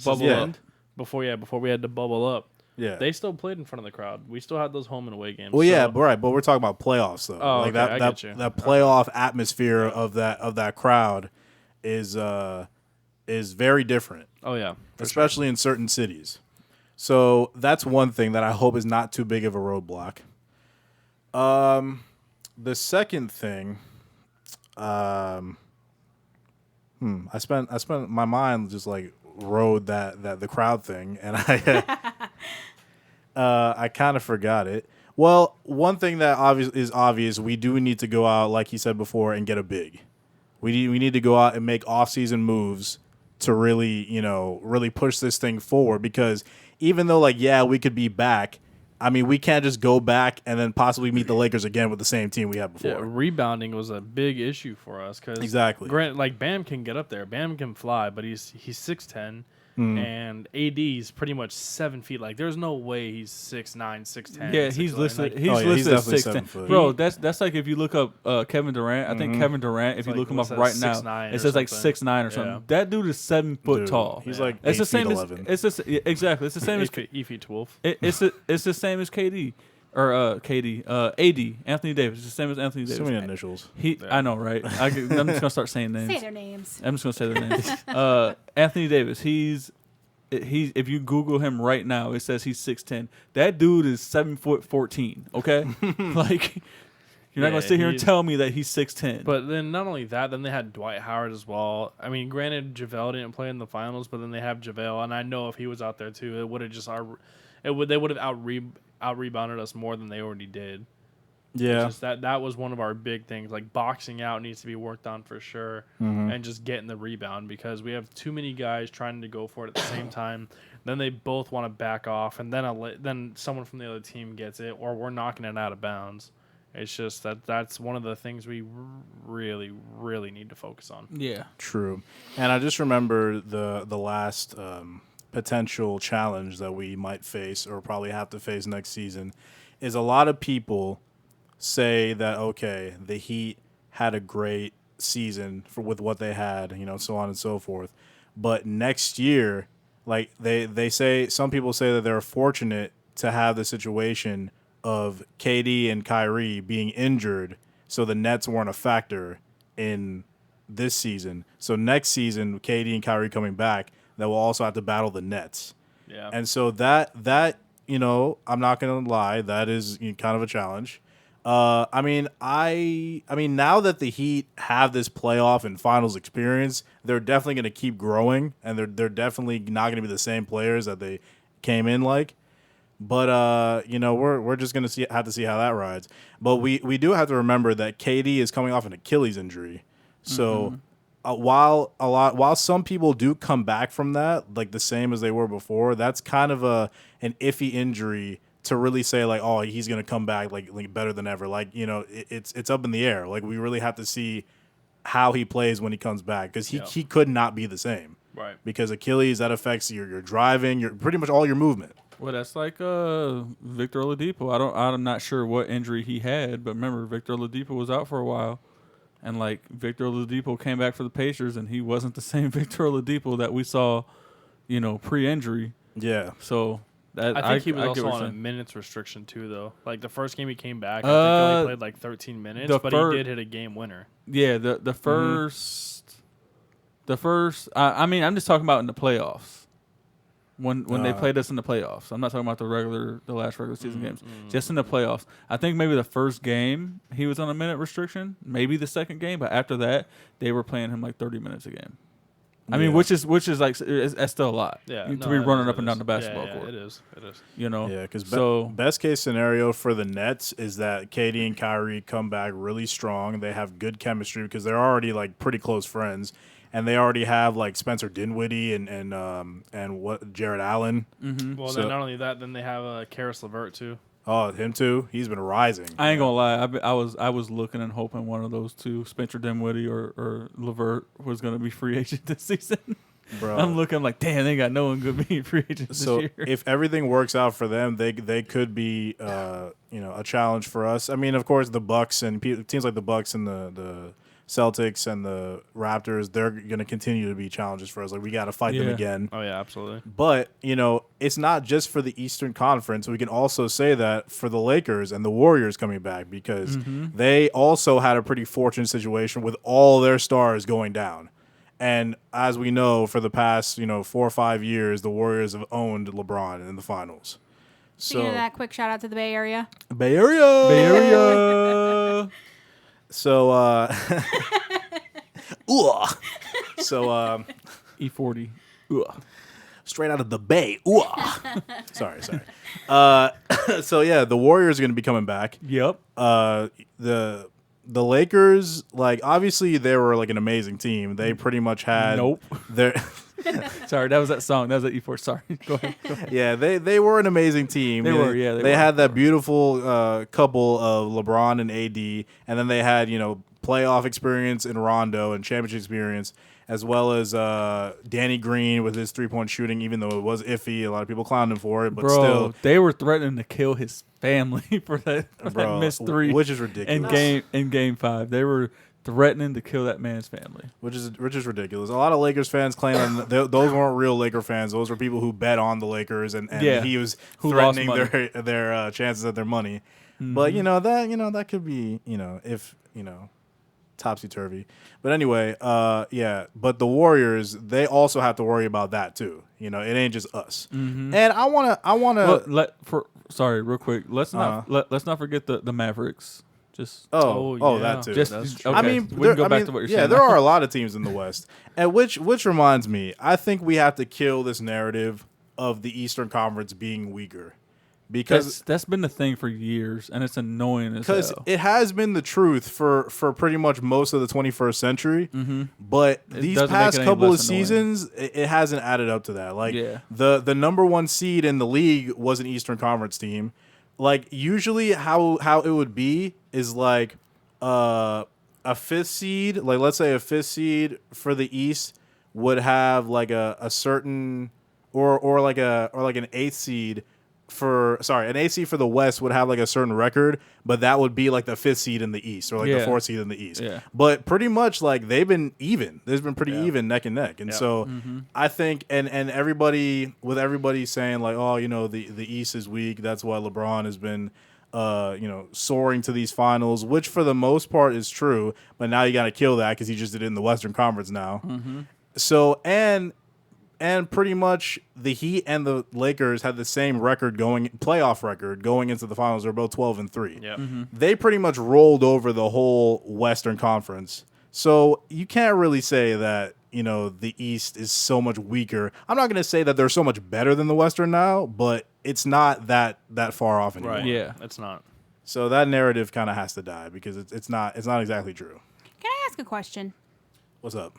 Bubble up. before we had to bubble up. Yeah, they still played in front of the crowd. We still had those home and away games. Well, yeah, but right, but we're talking about playoffs though. Oh, like okay, I get you. that playoff atmosphere of that crowd is very different. Oh yeah, especially in certain cities. So that's one thing that I hope is not too big of a roadblock. The second thing, I spent my mind just like rode that the crowd thing, and I kind of forgot it. Well, one thing that is obvious, we do need to go out, like he said before, and get a big. We need to go out and make off-season moves to really push this thing forward, because even though we could be back, I mean, we can't just go back and then possibly meet the Lakers again with the same team we had before. Yeah, rebounding was a big issue for us because exactly. Grant, Bam can get up there, Bam can fly, but he's 6'10", and AD is pretty much 7 feet. Like, there's no way he's 6'9", 6'10". Yeah, he's listed. He's listed at 6'10". Bro, that's like if you look up Kevin Durant. I think Kevin Durant, if you look him up right now, it says like 6'9" or something. Yeah. That dude is 7 foot tall. He's like it's the same 11. Exactly. It's the same as feet 12. It's the same as KD. Or AD, Anthony Davis. It's the same as Anthony Davis. So many initials. I know, right? I'm just gonna start saying names. Say their names. I'm just gonna say their names. Anthony Davis. He's if you Google him right now, it says he's 6'10". That dude is 7'14". Okay, like you're not gonna sit here and tell me that he's 6'10". But then not only that, then they had Dwight Howard as well. I mean, granted, JaVale didn't play in the finals, but then they have JaVale, and I know if he was out there too, it would have just they would have out-rebounded us more than they already did. Yeah. Just that was one of our big things. Like, boxing out needs to be worked on for sure, and just getting the rebound, because we have too many guys trying to go for it at the same time. Then they both want to back off, and then someone from the other team gets it, or we're knocking it out of bounds. It's just that's one of the things we really, really need to focus on. Yeah. True. And I just remember the last potential challenge that we might face, or probably have to face next season, is a lot of people say that, okay, the Heat had a great season with what they had, so on and so forth. But next year, like they say, some people say that they're fortunate to have the situation of KD and Kyrie being injured, so the Nets weren't a factor in this season. So next season, KD and Kyrie coming back, that will also have to battle the Nets. Yeah. And so that I'm not going to lie, that is kind of a challenge. I mean, now that the Heat have this playoff and finals experience, they're definitely going to keep growing, and they're definitely not going to be the same players that they came in like. But we're just going to have to see how that rides. But we do have to remember that KD is coming off an Achilles injury, so. While some people do come back from that, like the same as they were before, that's kind of an iffy injury to really say like, oh, he's gonna come back like better than ever. Like, you know, it's up in the air. Like, we really have to see how he plays when he comes back, because he could not be the same. Right. Because Achilles, that affects your driving, your pretty much all your movement. Well, that's like Victor Oladipo. I'm not sure what injury he had, but remember, Victor Oladipo was out for a while, and like Victor Oladipo came back for the Pacers, and he wasn't the same Victor Oladipo that we saw, you know, pre-injury. Yeah. So that I think he was also on a minutes restriction too, though. Like the first game he came back, I think he only played like 13 minutes, but he did hit a game winner. Yeah, the first, I mean, I'm just talking about in the playoffs. When they played us in the playoffs. I'm not talking about the last regular season games. Just in the playoffs. I think maybe the first game he was on a minute restriction, maybe the second game, but after that they were playing him like 30 minutes a game. I mean, which is like that's still a lot. Yeah, to be running up and down the basketball court. It is. You know. Yeah, because best case scenario for the Nets is that KD and Kyrie come back really strong. They have good chemistry because they're already like pretty close friends, and they already have like Spencer Dinwiddie and what Jared Allen. Mm-hmm. Well, then not only that, then they have Karis LeVert too. Oh, him too. He's been rising. I ain't gonna lie. I was looking and hoping one of those two, Spencer Dinwiddie or LeVert, was gonna be free agent this season. Bro, I'm like, damn, they got no one good being free agent this year. So if everything works out for them, they could be a challenge for us. I mean, of course, the Bucks and teams like the Bucks and the Celtics and the Raptors, they're going to continue to be challenges for us. Like, we got to fight them again. Oh, yeah, absolutely. But, it's not just for the Eastern Conference. We can also say that for the Lakers and the Warriors coming back, because they also had a pretty fortunate situation with all their stars going down. And as we know, for the past, 4 or 5 years, the Warriors have owned LeBron in the finals. Speaking of that, quick shout out to the Bay Area. Bay Area! So, E40. Straight out of the Bay. Sorry. So yeah, the Warriors are going to be coming back. Yep. The Lakers, like, obviously they were like an amazing team. They pretty much had their. Sorry, that was that song. That was that E4. Sorry. Go ahead. Yeah, they were an amazing team. They were. Yeah, they had that beautiful couple of LeBron and AD, and then they had playoff experience in Rondo and championship experience, as well as Danny Green with his 3-point shooting, even though it was iffy. A lot of people clowned him for it, but still. They were threatening to kill his family for that missed three. Which is ridiculous. In game 5. They were threatening to kill that man's family. Which is ridiculous. A lot of Lakers fans claim those weren't real Laker fans. Those were people who bet on the Lakers, and he was threatening their chances at their money. Mm-hmm. But that could be if topsy-turvy. But anyway, but the Warriors, they also have to worry about that too. It ain't just us. Mm-hmm. And I want to real quick. Let's not forget the Mavericks. Just that too. Okay. I mean, we can go back to what you're saying. Yeah, there are a lot of teams in the West. And which reminds me, I think we have to kill this narrative of the Eastern Conference being weaker. Because that's been the thing for years, and it's annoying as hell. Because it has been the truth for pretty much most of the 21st century, but these past couple of seasons, it hasn't added up to that. Like, the number 1 seed in the league was an Eastern Conference team. Like, usually how it would be is like a 5th seed, like let's say a 5th seed for the East would have like a certain or like an 8th seed an 8th seed for the West would have like a certain record, but that would be like the 5th seed in the East or like the 4th seed in the East. Yeah. But pretty much like they've been even. There's been pretty even neck and neck. And so I think and everybody saying like, oh, the East is weak. That's why LeBron has been soaring to these finals, which for the most part is true. But now you got to kill that because he just did it in the Western Conference now. Mm-hmm. So and pretty much the Heat and the Lakers had the same playoff record going into the finals. They're both 12-3. Yep. Mm-hmm. They pretty much rolled over the whole Western Conference. So you can't really say that, the East is so much weaker. I'm not going to say that they're so much better than the Western now, but it's not that far off anymore. Right. Yeah, it's not. So that narrative kind of has to die because it's not exactly true. Can I ask a question? What's up?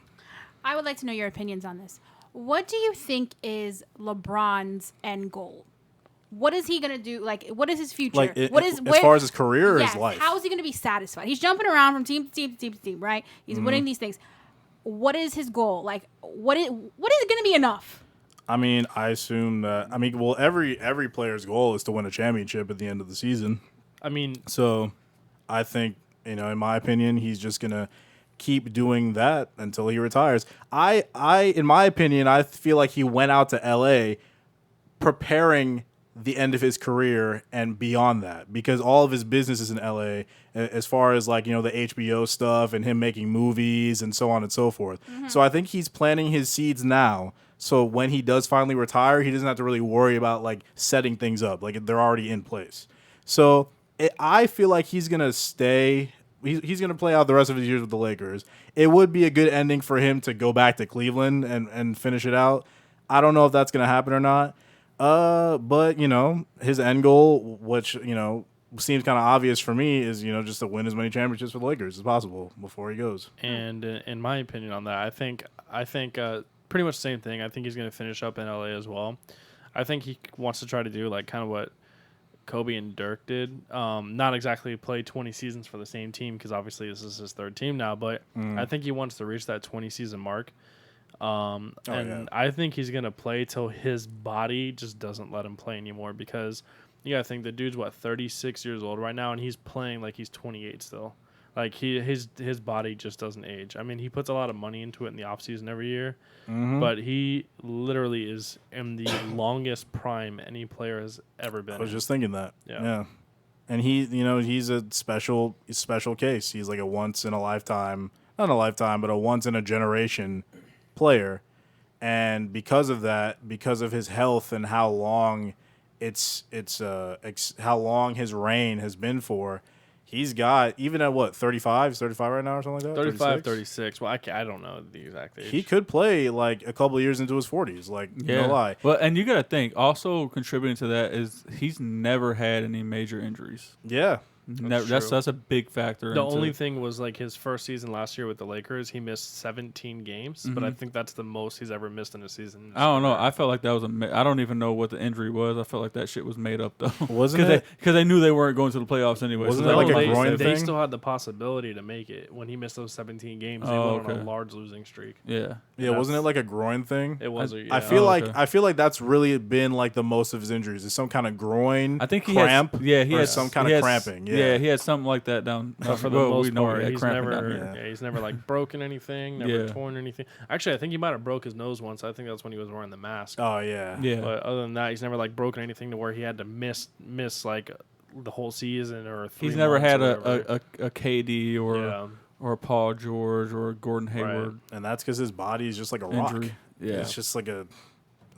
I would like to know your opinions on this. What do you think is LeBron's end goal? what is he gonna do? Like, what is his future? Like, as far as his career or yes, his life? How is he gonna be satisfied? He's jumping around from team to team to team to team, right? He's winning these things. What is his goal? Like, what is gonna be enough? I mean, I assume that. I mean, well, every player's goal is to win a championship at the end of the season. I mean, So, I think, in my opinion, he's just gonna keep doing that until he retires. In my opinion, I feel like he went out to LA preparing the end of his career and beyond that, because all of his business is in LA, as far as like, the HBO stuff and him making movies and so on and so forth. So I think he's planting his seeds now. So when he does finally retire, he doesn't have to really worry about like setting things up. Like, they're already in place. So I feel like he's going to stay. He's going to play out the rest of his years with the Lakers. It would be a good ending for him to go back to Cleveland and finish it out. I don't know if that's going to happen or not. But, his end goal, which, seems kind of obvious for me, is, just to win as many championships for the Lakers as possible before he goes. and in my opinion on that, I think pretty much the same thing. I think he's going to finish up in LA as well. I think he wants to try to do like kind of what Kobe and Dirk did. Not exactly play 20 seasons for the same team, because obviously this is his third team now, but I think he wants to reach that 20-season mark. I think he's going to play till his body just doesn't let him play anymore, because you got to think the dude's 36 years old right now, and he's playing like he's 28 still. Like his body just doesn't age. I mean, he puts a lot of money into it in the offseason every year, but he literally is in the longest prime any player has ever been. I was just thinking that. Yeah. And he's a special case. He's like a once in a lifetime, not a lifetime, but a once in a generation player. And because of that, because of his health and how long how long his reign has been for, he's got, even at what, 35? He's 35 right now or something like that? 35, 36. Well, I don't know the exact age. He could play like a couple of years into his 40s. Like, no lie. Well, and you got to think, also contributing to that is he's never had any major injuries. Yeah. That's a big factor. The only thing was like his first season last year with the Lakers, he missed 17 games, but I think that's the most he's ever missed in a season. I don't know. I felt like that was I don't even know what the injury was. I felt like that shit was made up though. Wasn't it? Because they knew they weren't going to the playoffs anyway. Wasn't so it like a they, groin they thing? still had the possibility to make it when he missed those 17 games. They went on a large losing streak. Yeah. Yeah, wasn't it like a groin thing? It was. I feel like that's really been like the most of his injuries. It's some kind of groin I think he cramp. Has, he or has some kind of cramping. Yeah, he had something like that down. But for the most part, he's he's never like broken anything, never torn anything. Actually, I think he might have broke his nose once. I think that's when he was wearing the mask. Oh yeah. Yeah. But other than that, he's never like broken anything to where he had to miss like the whole season or 3 He's never had months a KD or a Paul George or a Gordon Hayward. And that's because his body is just like a Injury. rock. Yeah. It's just like a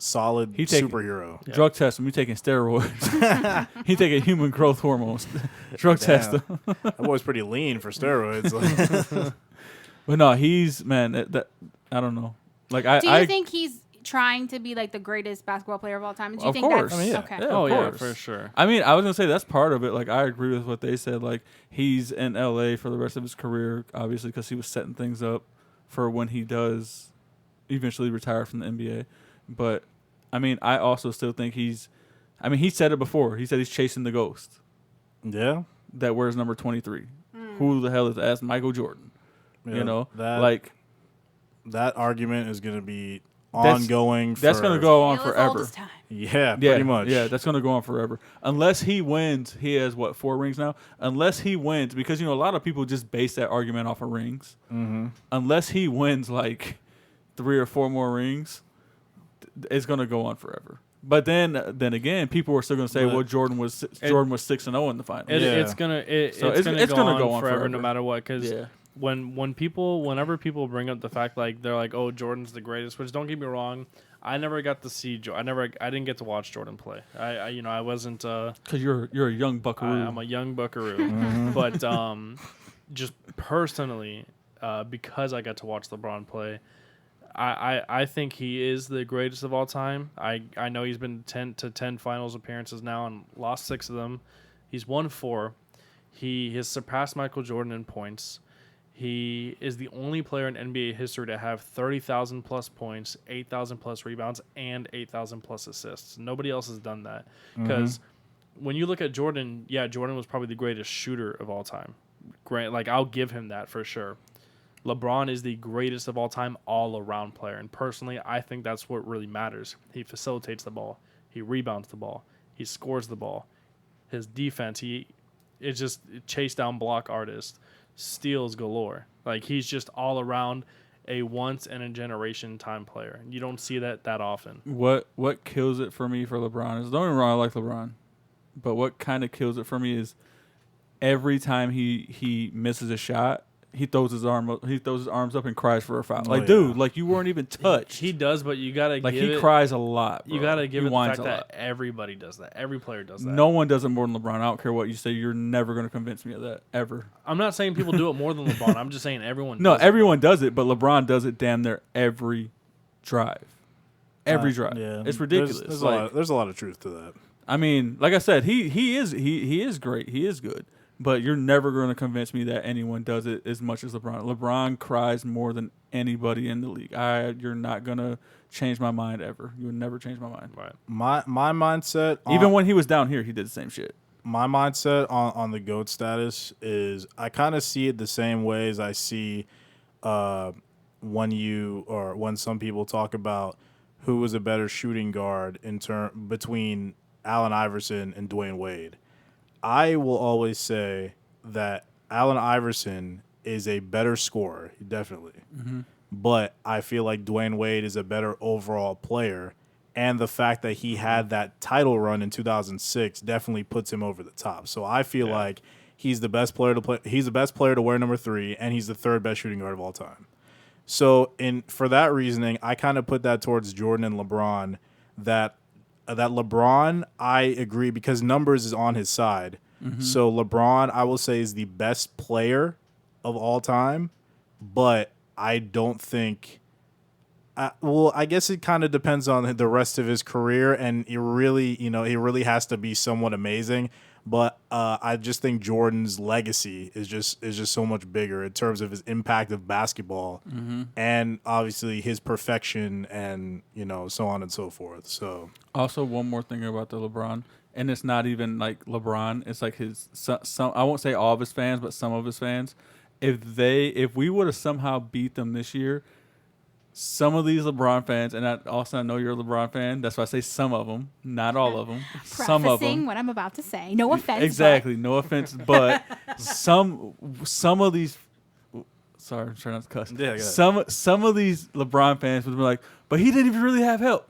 solid superhero. Drug test him. You taking steroids? He taking human growth hormones. Drug test him. That boy's pretty lean for steroids. But no, he's that I don't know. Like Do you think he's trying to be like the greatest basketball player of all time? Do you Of think course. that's Yeah. okay? Yeah, Oh of yeah, course. for sure. I mean, I was gonna say that's part of it. Like, I agree with what they said. Like, he's in LA for the rest of his career, obviously, because he was setting things up for when he does eventually retire from the NBA. But I mean, I also still think he said it before. He said he's chasing the ghost. Yeah. That wears number 23. Who the hell is that? That's Michael Jordan. Yeah, that argument is going to be ongoing. That's going to go on As forever. old as time. Yeah, pretty much. Yeah, that's going to go on forever. Unless he wins, he has, 4 rings now? Unless he wins, because, a lot of people just base that argument off of rings. Mm-hmm. Unless he wins, 3 or 4 more rings, it's going to go on forever. But then again, people are still going to say, Jordan was 6-0 in the finals. It's gonna go on forever, no matter what. Because whenever people bring up the fact they're like, oh, Jordan's the greatest, which don't get me wrong, I never got to see I didn't get to watch Jordan play. I wasn't because you're a young buckaroo. I'm a young buckaroo, but just personally, because I got to watch LeBron play. I think he is the greatest of all time. I know he's been 10 finals appearances now and lost 6 of them. He's won 4. He has surpassed Michael Jordan in points. He is the only player in NBA history to have 30,000 plus points, 8,000 plus rebounds, and 8,000 plus assists. Nobody else has done that. Because when you look at Jordan, Jordan was probably the greatest shooter of all time. Great, like I'll give him that for sure. LeBron is the greatest of all time all-around player. And personally, I think that's what really matters. He facilitates the ball. He rebounds the ball. He scores the ball. His defense, he is just chase down block artist, steals galore. Like he's just all around a once in a generation time player. You don't see that often. What kills it for me for LeBron is, don't get me wrong, I like LeBron, but what kind of kills it for me is every time he misses a shot, he throws his arms up and cries for a foul. Dude, like you weren't even touched. He does, but you gotta like give he it, cries a lot. Bro. You gotta give he it the fact a that lot. everybody does that. Every player does that. No one does it more than LeBron. I don't care what you say. You're never gonna convince me of that ever. I'm not saying people do it more than LeBron. I'm just saying everyone. No, does everyone does it, but LeBron does it damn near every drive. Every drive. Yeah, it's ridiculous. There's a lot of truth to that. I mean, like I said, he is great. He is good. But you're never going to convince me that anyone does it as much as LeBron. LeBron cries more than anybody in the league. You're not going to change my mind ever. You would never change my mind. Right. My mindset, even when he was down here, he did the same shit. My mindset on the GOAT status is I kind of see it the same way as I see when some people talk about who was a better shooting guard between Allen Iverson and Dwayne Wade. I will always say that Allen Iverson is a better scorer, definitely. Mm-hmm. But I feel like Dwayne Wade is a better overall player. And the fact that he had that title run in 2006 definitely puts him over the top. So I feel like he's the best player to play. He's the best player to wear number 3, and he's the third best shooting guard of all time. So for that reasoning, I kind of put that towards Jordan and LeBron. That LeBron, I agree, because numbers is on his side. Mm-hmm. So LeBron, I will say, is the best player of all time, but I don't think. I guess it kind of depends on the rest of his career, and he really has to be somewhat amazing. But I just think Jordan's legacy is just so much bigger in terms of his impact of basketball, and obviously his perfection, and so on and so forth. So also one more thing about the LeBron, and it's not even like LeBron. It's like some I won't say all of his fans, but some of his fans. If we would have somehow beat them this year, some of these LeBron fans, and I know you're a LeBron fan. That's why I say some of them, not all of them. Some of them. What I'm about to say. No offense. Exactly, no offense, but some of these. Sorry, I'm trying not to cuss. Yeah, some of these LeBron fans would be like, but he didn't even really have help.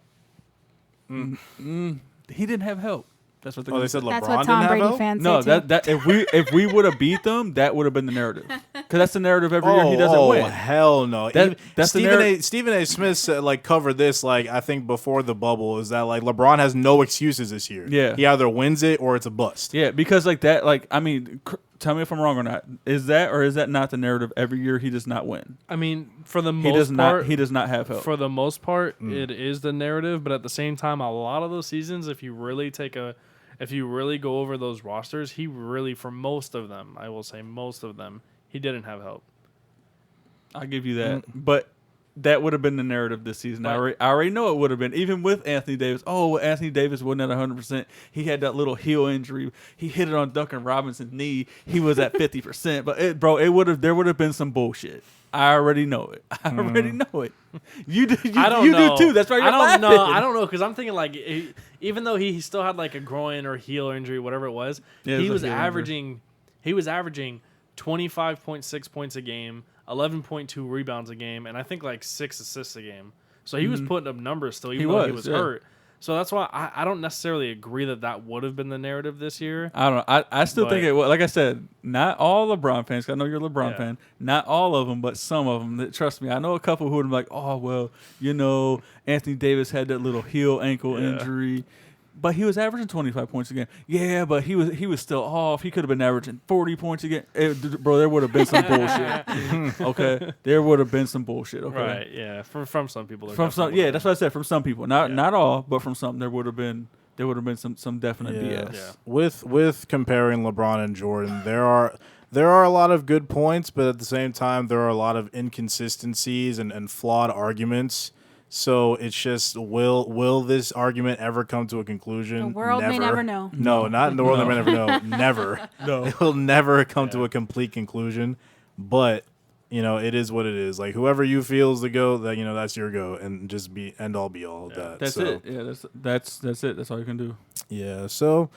He didn't have help. That's what they said. LeBron that's what Tom Brady fans no, say that if we would have beat them, that would have been the narrative. Because that's the narrative every year he doesn't win. Oh hell no! That's Stephen A. Smith said, covered this I think before the bubble, is that LeBron has no excuses this year. Yeah, he either wins it or it's a bust. Yeah, because I mean, tell me if I'm wrong or not. Is that not the narrative every year? He does not win. I mean, for the most part, he does not have help. For the most part, it is the narrative. But at the same time, a lot of those seasons, if you really go over those rosters, he really, for most of them, I will say most of them, he didn't have help. I'll give you that. But that would have been the narrative this season. I already know it would have been. Even with Anthony Davis. Oh, Anthony Davis wasn't at 100%. He had that little heel injury. He hit it on Duncan Robinson's knee. He was at 50%. But, there would have been some bullshit. I already know it. I already know it. You do. You do too. That's why you're laughing. I don't know, because I'm thinking even though he still had a groin or heel injury, whatever it was, he was averaging 25.6 points a game, 11.2 rebounds a game, and I think 6 assists a game. So he was putting up numbers still, even though he was hurt. So that's why I don't necessarily agree that would have been the narrative this year. I don't know. I still think it was. Like I said, not all LeBron fans, 'cause I know you're a LeBron fan. Not all of them, but some of them. Trust me, I know a couple who would be like, oh, well, Anthony Davis had that little heel ankle injury. But he was averaging 25 points a game. Yeah, but he was still off. He could have been averaging 40 points a game. Bro, there would have been some bullshit. Okay? There would have been some bullshit. Okay? Right, yeah. From some people. That's what I said. From some people. Not all, but from some, there would have been some definite BS. Yeah. With comparing LeBron and Jordan, there are a lot of good points, but at the same time, there are a lot of inconsistencies and flawed arguments. So it's just, will this argument ever come to a conclusion? The world may never know. No, not in the world may never know. Never. No. It will never come to a complete conclusion. But, it is what it is. Like, whoever you feel is the GOAT, that, that's your GOAT, and just be end all be all of that. That's it. Yeah, that's it. That's all you can do. Yeah. So,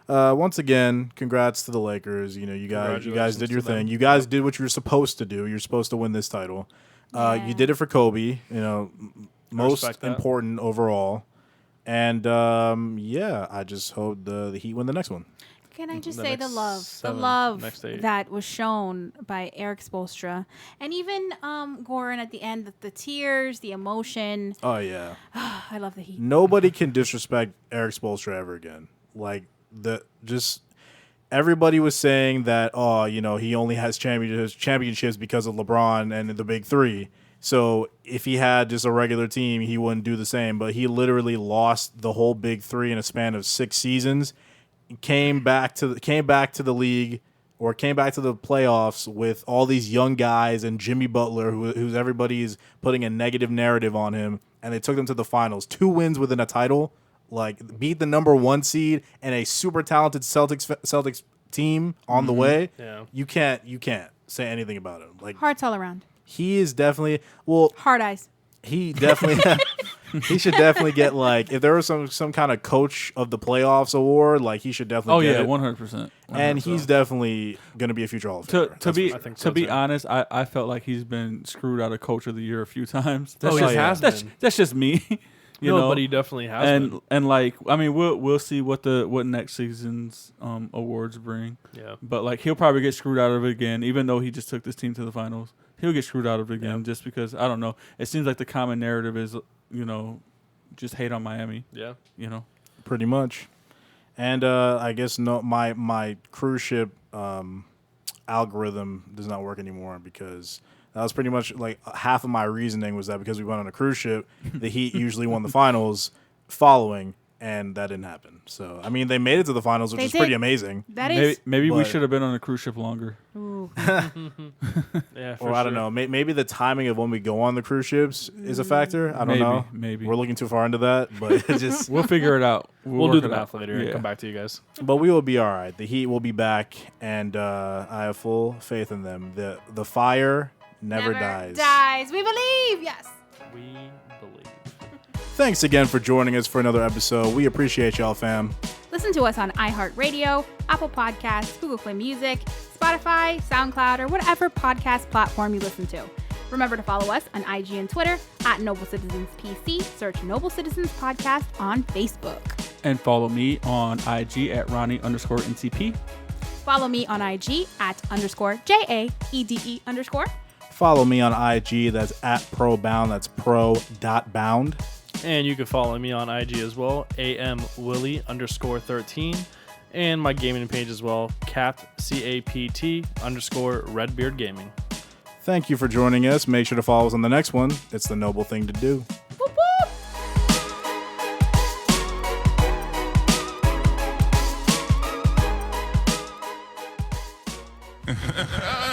once again, congrats to the Lakers. You guys did your thing. You guys did what you were supposed to do. You're supposed to win this title. You did it for Kobe. Most important overall. And I just hope the Heat win the next one. Can I just say the love that was shown by Eric Spoelstra, and even Goran at the end, the tears, the emotion. Oh yeah, I love the Heat. Nobody can disrespect Eric Spoelstra ever again. Like everybody was saying that he only has championships because of LeBron and the big three. So if he had just a regular team, he wouldn't do the same. But he literally lost the whole big three in a span of 6 seasons. Came back to the league, or came back to the playoffs with all these young guys and Jimmy Butler, who's everybody's putting a negative narrative on him, and they took them to the finals. 2 wins within a title, like beat the number 1 seed and a super talented Celtics team on the way. Yeah. You can't say anything about him. Like, hearts all around. He is definitely hard eyes. He definitely he should definitely get, like, if there was some kind of coach of the playoffs award, like, he should definitely get it. 100%. And he's definitely going to be a future Hall of Famer. To be honest, I felt like he's been screwed out of Coach of the Year a few times. That's just me. You know, but he definitely has been. And like, I mean, we'll see what next season's awards bring. Yeah. But like, he'll probably get screwed out of it again, even though he just took this team to the finals. He'll get screwed out of it again just because, I don't know. It seems like the common narrative is, just hate on Miami. Yeah. Pretty much. And I guess my cruise ship algorithm does not work anymore, because that was pretty much like half of my reasoning was that because we went on a cruise ship, the Heat usually won the finals following, and that didn't happen. So, I mean, they made it to the finals, which is pretty amazing. Maybe we should have been on a cruise ship longer. Ooh. Yeah, or I don't know. Maybe the timing of when we go on the cruise ships is a factor. I don't know. Maybe. We're looking too far into that, but just we'll figure it out. We'll do the math later and come back to you guys. But we will be all right. The Heat will be back, and I have full faith in them. The fire never dies. We believe. Yes. We believe. Thanks again for joining us for another episode. We appreciate y'all, fam. Listen to us on iHeartRadio, Apple Podcasts, Google Play Music, Spotify, SoundCloud, or whatever podcast platform you listen to. Remember to follow us on IG and Twitter at Noble Citizens PC. Search Noble Citizens Podcast on Facebook. And follow me on IG at Ronnie_NCP. Follow me on IG at _JAEDE_. Follow me on IG. That's at ProBound. That's pro.bound. And you can follow me on IG as well, AMWilly_13. And my gaming page as well, CAPT_Redbeard Gaming. Thank you for joining us. Make sure to follow us on the next one. It's the noble thing to do. Whoop, whoop.